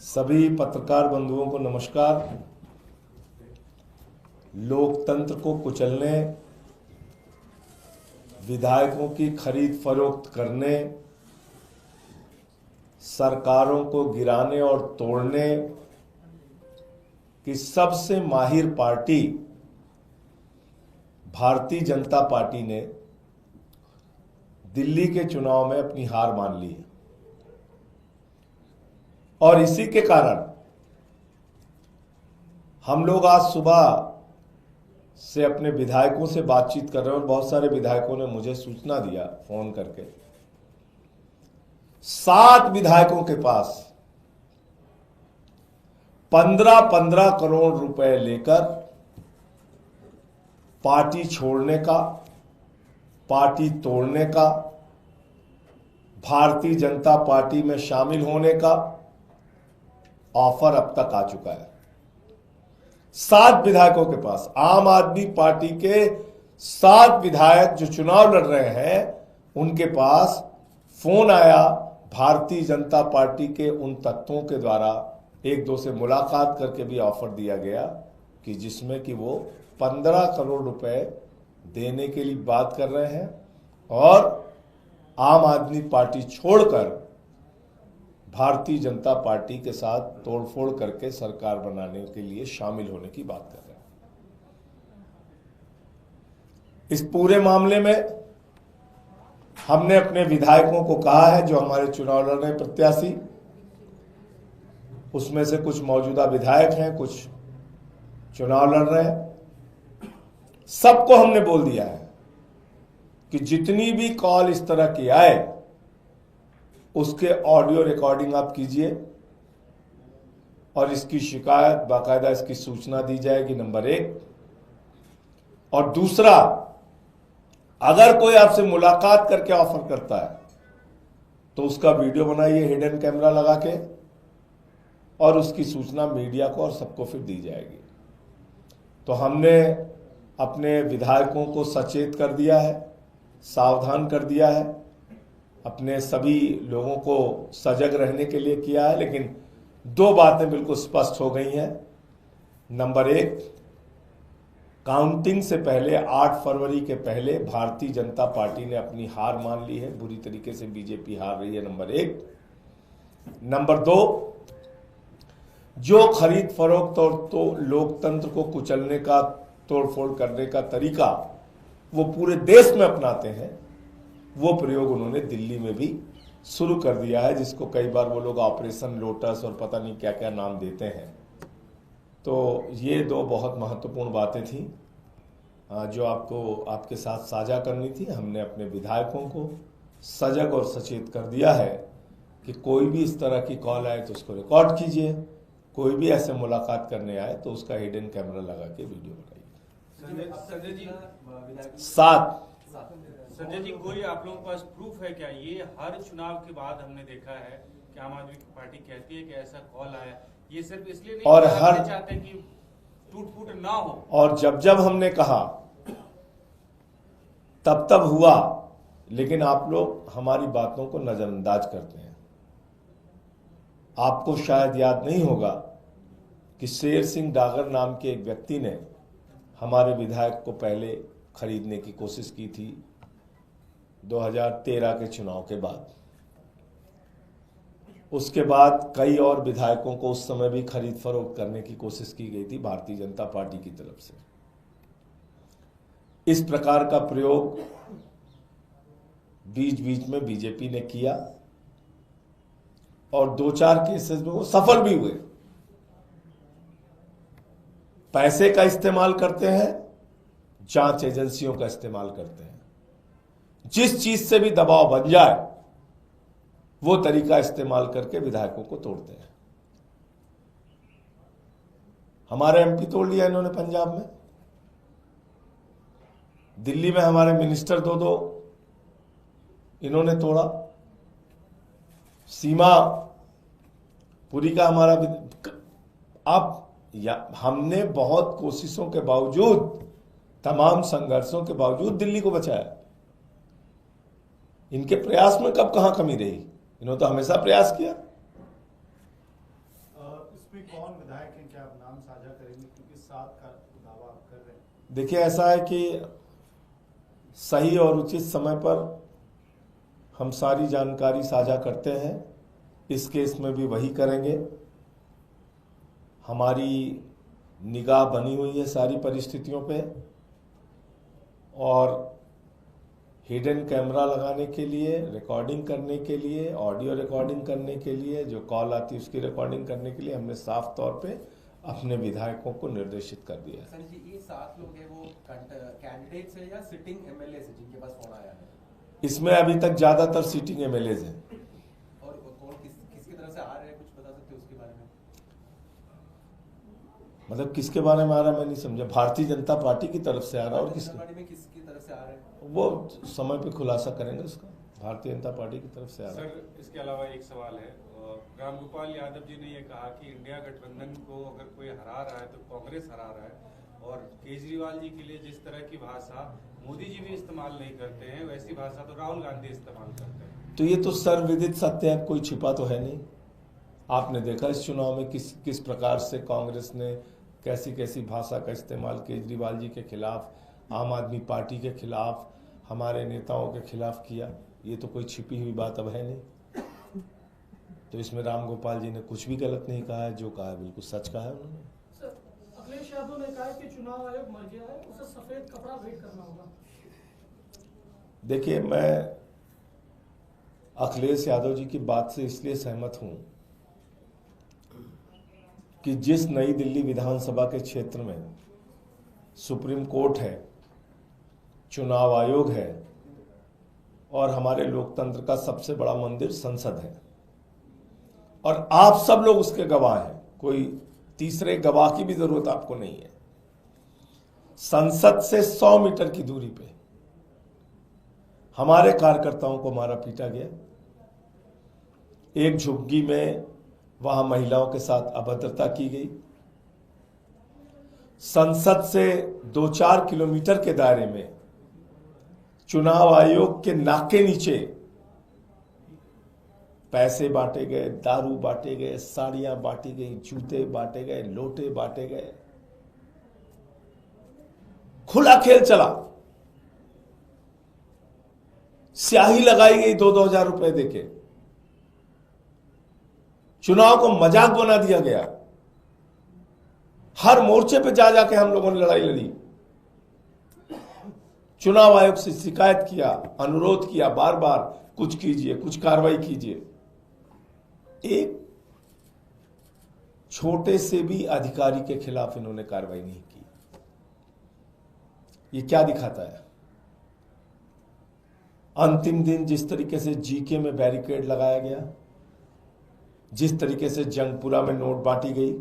सभी पत्रकार बंधुओं को नमस्कार। लोकतंत्र को कुचलने, विधायकों की खरीद फरोख्त करने, सरकारों को गिराने और तोड़ने की सबसे माहिर पार्टी भारतीय जनता पार्टी ने दिल्ली के चुनाव में अपनी हार मान ली है। और इसी के कारण हम लोग आज सुबह से अपने विधायकों से बातचीत कर रहे हैं और बहुत सारे विधायकों ने मुझे सूचना दिया फोन करके। 7 विधायकों के पास 15-15 करोड़ रुपए लेकर पार्टी छोड़ने का, पार्टी तोड़ने का, भारतीय जनता पार्टी में शामिल होने का ऑफर अब तक आ चुका है। 7 विधायकों के पास, आम आदमी पार्टी के 7 विधायक जो चुनाव लड़ रहे हैं, उनके पास फोन आया भारतीय जनता पार्टी के उन तत्वों के द्वारा। एक दो से मुलाकात करके भी ऑफर दिया गया कि जिसमें कि वो 15 करोड़ रुपए देने के लिए बात कर रहे हैं और आम आदमी पार्टी छोड़कर भारतीय जनता पार्टी के साथ तोड़फोड़ करके सरकार बनाने के लिए शामिल होने की बात कर रहे हैं। इस पूरे मामले में हमने अपने विधायकों को कहा है, जो हमारे चुनाव लड़ रहे प्रत्याशी, उसमें से कुछ मौजूदा विधायक हैं, कुछ चुनाव लड़ रहे हैं, सबको हमने बोल दिया है कि जितनी भी कॉल इस तरह की आए उसके ऑडियो रिकॉर्डिंग आप कीजिए और इसकी शिकायत बाकायदा, इसकी सूचना दी जाएगी, नंबर 1। और दूसरा, अगर कोई आपसे मुलाकात करके ऑफर करता है तो उसका वीडियो बनाइए हिडन कैमरा लगा के और उसकी सूचना मीडिया को और सबको फिर दी जाएगी। तो हमने अपने विधायकों को सचेत कर दिया है, सावधान कर दिया है, अपने सभी लोगों को सजग रहने के लिए किया है। लेकिन 2 बातें बिल्कुल स्पष्ट हो गई हैं। नंबर 1, काउंटिंग से पहले 8 फरवरी के पहले भारतीय जनता पार्टी ने अपनी हार मान ली है, बुरी तरीके से बीजेपी हार रही है, नंबर 1। नंबर 2, जो खरीद फरोख्त और तो लोकतंत्र को कुचलने का, तोड़फोड़ करने का तरीका वो पूरे देश में अपनाते हैं, वो प्रयोग उन्होंने दिल्ली में भी शुरू कर दिया है, जिसको कई बार वो लोग ऑपरेशन लोटस और पता नहीं क्या क्या नाम देते हैं। तो ये 2 बहुत महत्वपूर्ण बातें थी जो आपको आपके साथ साझा करनी थी। हमने अपने विधायकों को सजग और सचेत कर दिया है कि कोई भी इस तरह की कॉल आए तो उसको रिकॉर्ड कीजिए, कोई भी ऐसे मुलाकात करने आए तो उसका हिडन कैमरा लगा के वीडियो बनाइए। संजय जी, कोई आप लोगों के पास प्रूफ है क्या? ये हर चुनाव के बाद हमने देखा है कि आम आदमी पार्टी कहती है कि ऐसा कॉल आया, ये सिर्फ इसलिए नहीं और हर चाहते कि टूट फूट ना हो, और जब हमने कहा तब हुआ। लेकिन आप लोग हमारी बातों को नजरअंदाज करते हैं। आपको शायद याद नहीं होगा कि शेर सिंह डागर नाम के एक व्यक्ति ने हमारे विधायक को पहले खरीदने की कोशिश की थी 2013 के चुनाव के बाद। उसके बाद कई और विधायकों को उस समय भी खरीद फरोख्त करने की कोशिश की गई थी भारतीय जनता पार्टी की तरफ से। इस प्रकार का प्रयोग बीच बीच में बीजेपी ने किया और 2-4 केसेस में वो सफल भी हुए। पैसे का इस्तेमाल करते हैं, जांच एजेंसियों का इस्तेमाल करते हैं। जिस चीज से भी दबाव बन जाए वो तरीका इस्तेमाल करके विधायकों को तोड़ते हैं। हमारे एमपी तोड़ लिया इन्होंने पंजाब में, दिल्ली में हमारे मिनिस्टर 2 इन्होंने तोड़ा, सीमा पुरी का हमारा। अब हमने बहुत कोशिशों के बावजूद, तमाम संघर्षों के बावजूद दिल्ली को बचाया। इनके प्रयास में कब कहां कमी रही? इन्होंने तो हमेशा प्रयास किया। उसमें कौन विधायक हैं, क्या आप नाम साझा करेंगे, क्योंकि 7 का दावा आप कर रहे हैं? देखिए, ऐसा है कि सही और उचित समय पर हम सारी जानकारी साझा करते हैं। इस केस में भी वही करेंगे। हमारी निगाह बनी हुई है सारी परिस्थितियों पे, और हिडन कैमरा लगाने के लिए, रिकॉर्डिंग करने के लिए, ऑडियो रिकॉर्डिंग करने के लिए, जो कॉल आती है उसकी रिकॉर्डिंग करने के लिए हमने साफ तौर पे अपने विधायकों को निर्देशित कर दिया है। सर जी, ये 7 लोग हैं, वो कैंडिडेट्स है या सिटिंग एमएलए है जिनके पास फोन आया है? इसमें अभी तक ज्यादातर सीटिंग एमएलएज हैं। और कौन किसकी तरफ से आ रहे हैं, कुछ बता सकते हो उसके बारे में? मतलब किसके बारे में आ रहा है, मैं नहीं समझा। भारतीय जनता पार्टी की तरफ से आ रहा है, और भारतीय जनता किसके, पार्टी में किसकी तरफ से आ रहे हैं? वो समय पे खुलासा करेंगे उसका। भारतीय जनता पार्टी की तरफ से आ रहा है। सर, इसके अलावा एक सवाल है। रामगोपाल यादव जी ने ये कहा कि इंडिया गठबंधन को अगर कोई हरा रहा है तो कांग्रेस हरा रहा है, और केजरीवाल जी के लिए जिस तरह की भाषा मोदी जी भी इस्तेमाल नहीं करते हैं, वैसी भाषा तो राहुल गांधी इस्तेमाल करते हैं। तो ये तो सर्वविदित सत्य है, कोई छिपा तो है नहीं। आपने देखा इस चुनाव में किस प्रकार से कांग्रेस ने कैसी कैसी भाषा का इस्तेमाल केजरीवाल जी के खिलाफ, आम आदमी पार्टी के खिलाफ, हमारे नेताओं के खिलाफ किया। ये तो कोई छिपी हुई बात अब है नहीं। तो इसमें रामगोपाल जी ने कुछ भी गलत नहीं कहा है, जो कहा है बिल्कुल सच कहा है उन्होंने। सर, अखिलेश यादव ने कहा कि चुनाव आयोग मर गया है, उसे सफेद कपड़ा भेंट करना होगा। देखिए, मैं अखिलेश यादव जी की बात से इसलिए सहमत हूं कि जिस नई दिल्ली विधानसभा के क्षेत्र में सुप्रीम कोर्ट है, चुनाव आयोग है, और हमारे लोकतंत्र का सबसे बड़ा मंदिर संसद है, और आप सब लोग उसके गवाह हैं, कोई तीसरे गवाह की भी जरूरत आपको नहीं है। संसद से 100 मीटर की दूरी पे हमारे कार्यकर्ताओं को मारा पीटा गया। एक झुग्गी में वहां महिलाओं के साथ अभद्रता की गई। संसद से 2-4 किलोमीटर के दायरे में चुनाव आयोग के नाक के नीचे पैसे बांटे गए, दारू बांटे गए, साड़ियां बांटी गई, जूते बांटे गए, लोटे बांटे गए। खुला खेल चला। स्याही लगाई गई 2-2 हजार रुपए देके। चुनाव को मजाक बना दिया गया। हर मोर्चे पे जा जाके हम लोगों ने लड़ाई लड़ी। चुनाव आयोग से शिकायत किया, अनुरोध किया बार बार, कुछ कीजिए, कुछ कार्रवाई कीजिए। एक छोटे से भी अधिकारी के खिलाफ इन्होंने कार्रवाई नहीं की। ये क्या दिखाता है? अंतिम दिन जिस तरीके से जीके में बैरिकेड लगाया गया, जिस तरीके से जंगपुरा में नोट बांटी गई,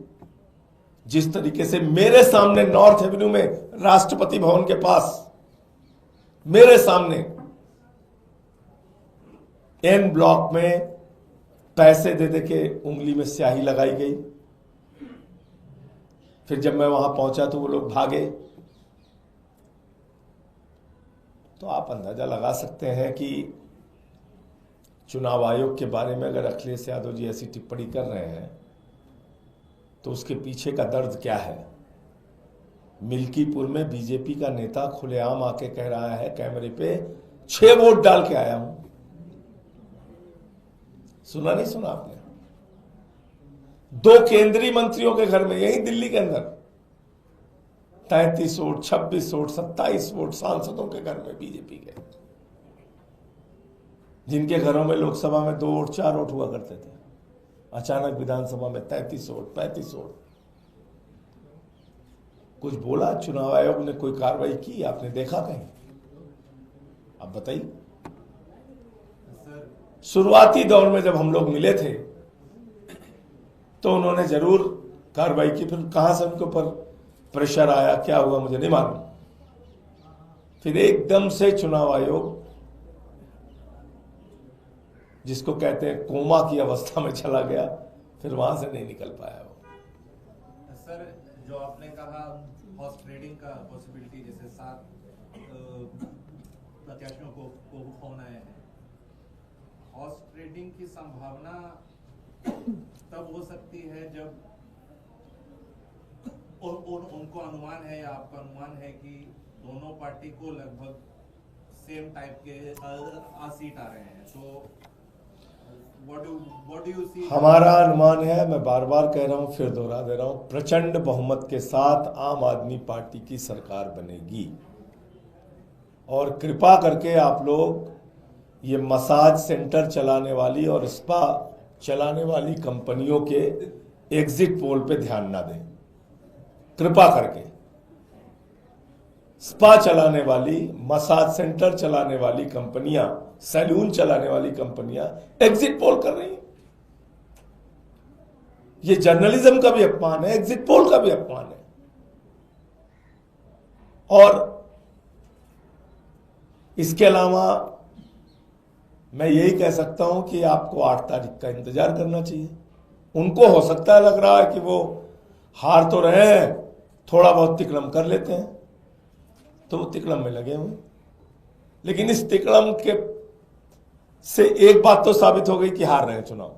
जिस तरीके से मेरे सामने नॉर्थ एवेन्यू में राष्ट्रपति भवन के पास मेरे सामने एन ब्लॉक में पैसे दे दे के उंगली में स्याही लगाई गई। फिर जब मैं वहां पहुंचा तो वो लोग भागे। तो आप अंदाजा लगा सकते हैं कि चुनाव आयोग के बारे में अगर अखिलेश यादव जी ऐसी टिप्पणी कर रहे हैं तो उसके पीछे का दर्द क्या है। मिल्कीपुर में बीजेपी का नेता खुलेआम आके कह रहा है कैमरे पे, 6 वोट डाल के आया हूं। सुना नहीं सुना आपने? 2 केंद्रीय मंत्रियों के घर में, यही दिल्ली के अंदर 33 वोट, 26 वोट, 27 वोट सांसदों के घर में बीजेपी के, जिनके घरों में लोकसभा में 2 वोट 4 वोट हुआ करते थे, अचानक विधानसभा में 33 वोट, 35 वोट। कुछ बोला चुनाव आयोग ने? कोई कार्रवाई की आपने देखा कहीं? अब बताइए। शुरुआती दौर में जब हम लोग मिले थे तो उन्होंने जरूर कार्रवाई की। फिर कहां से उनके ऊपर प्रेशर आया, क्या हुआ मुझे नहीं मालूम। फिर एकदम से चुनाव आयोग, जिसको कहते हैं कोमा की अवस्था में चला गया, फिर वहां से नहीं निकल पाया वो। सर, जो आपने कहा हॉर्स ट्रेडिंग का पॉसिबिलिटी, जैसे 7 प्रत्याशियों को फोन आए हैं, हॉर्स ट्रेडिंग की संभावना तब हो सकती है जब उनको अनुमान है या आपका अनुमान है कि दोनों पार्टी को लगभग सेम टाइप के सीट आ रहे हैं, तो व्हाट डू यू सी? हमारा अनुमान है, मैं बार बार कह रहा हूं, फिर दोहरा दे रहा हूं, प्रचंड बहुमत के साथ आम आदमी पार्टी की सरकार बनेगी। और कृपा करके आप लोग ये मसाज सेंटर चलाने वाली और स्पा चलाने वाली कंपनियों के एग्जिट पोल पे ध्यान ना दें, कृपा करके। स्पा चलाने वाली, मसाज सेंटर चलाने वाली कंपनियां, सैलून चलाने वाली कंपनियां एग्जिट पोल कर रही हैं। ये जर्नलिज्म का भी अपमान है, एग्जिट पोल का भी अपमान है। और इसके अलावा मैं यही कह सकता हूं कि आपको 8 तारीख का इंतजार करना चाहिए। उनको हो सकता है लग रहा है कि वो हार तो रहे हैं, थोड़ा बहुत तिकड़म कर लेते हैं, तो वो तिकड़म में लगे हुए। लेकिन इस तिकड़म के से एक बात तो साबित हो गई कि हार रहे हैं चुनाव।